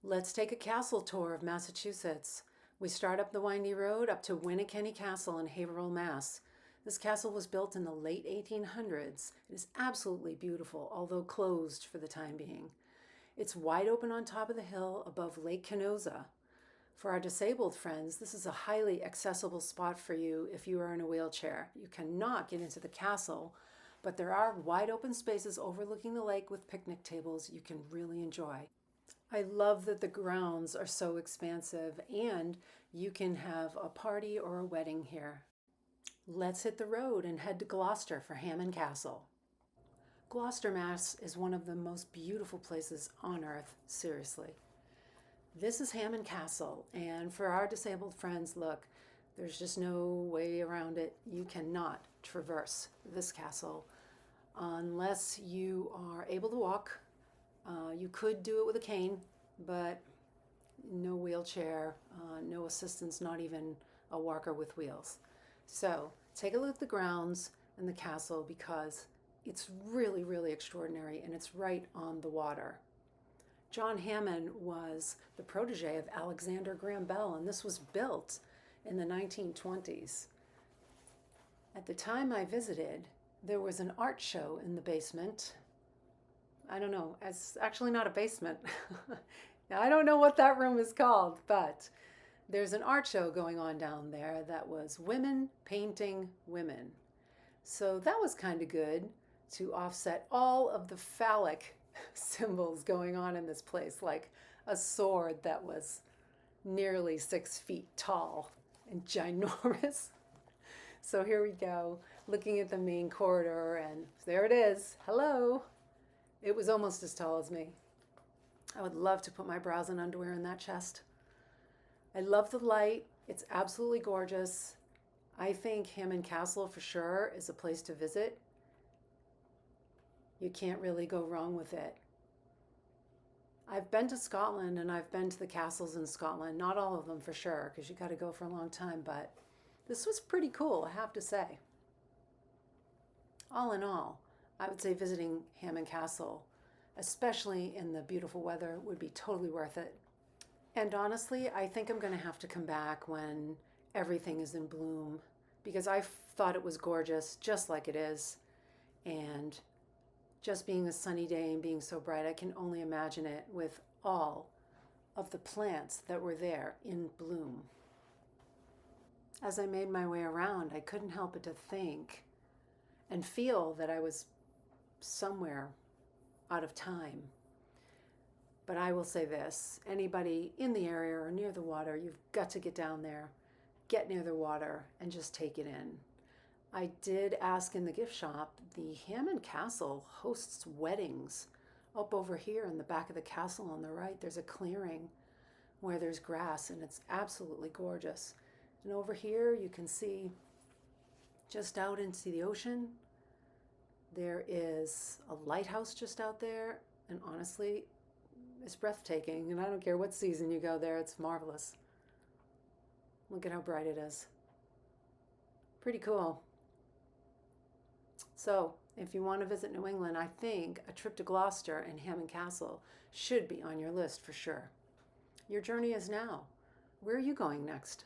Let's take a castle tour of Massachusetts. We start up the windy road up to Winnekenni Castle in Haverhill, Mass. This castle was built in the late 1800s. It is absolutely beautiful, although closed for the time being. It's wide open on top of the hill above Lake Canosa. For our disabled friends, this is a highly accessible spot for you if you are in a wheelchair. You cannot get into the castle, but there are wide open spaces overlooking the lake with picnic tables you can really enjoy. I love that the grounds are so expansive and you can have a party or a wedding here. Let's hit the road and head to Gloucester for Hammond Castle. Gloucester, Mass is one of the most beautiful places on earth, seriously. This is Hammond Castle, and for our disabled friends, look, there's just no way around it. You cannot traverse this castle unless you are able to walk. You could do it with a cane, but no wheelchair, no assistance, not even a walker with wheels. So take a look at the grounds and the castle because it's really, really extraordinary and it's right on the water. John Hammond was the protege of Alexander Graham Bell, and this was built in the 1920s. At the time I visited, there was an art show in the basement. I don't know, it's actually not a basement. Now, I don't know what that room is called, but there's an art show going on down there that was women painting women. So that was kind of good to offset all of the phallic symbols going on in this place, like a sword that was nearly 6 feet tall and ginormous. So here we go, looking at the main corridor, and there it is. Hello. It was almost as tall as me. I would love to put my bras and underwear in that chest. I love the light. It's absolutely gorgeous. I think Hammond Castle for sure is a place to visit. You can't really go wrong with it. I've been to Scotland and I've been to the castles in Scotland. Not all of them for sure, because you got to go for a long time, but this was pretty cool, I have to say. All in all, I would say visiting Hammond Castle, especially in the beautiful weather, would be totally worth it. And honestly, I think I'm going to have to come back when everything is in bloom because I thought it was gorgeous, just like it is. And just being a sunny day and being so bright, I can only imagine it with all of the plants that were there in bloom. As I made my way around, I couldn't help but to think and feel that I was somewhere out of time. But I will say this, anybody in the area or near the water, you've got to get down there, get near the water, and just take it in. I did ask in the gift shop, the Hammond Castle hosts weddings. Up over here in the back of the castle on the right, there's a clearing where there's grass, and it's absolutely gorgeous. And over here, you can see just out into the ocean, there is a lighthouse just out there, and honestly, it's breathtaking, and I don't care what season you go there, it's marvelous. Look at how bright it is. Pretty cool. So, if you want to visit New England, I think a trip to Gloucester and Hammond Castle should be on your list for sure. Your journey is now. Where are you going next?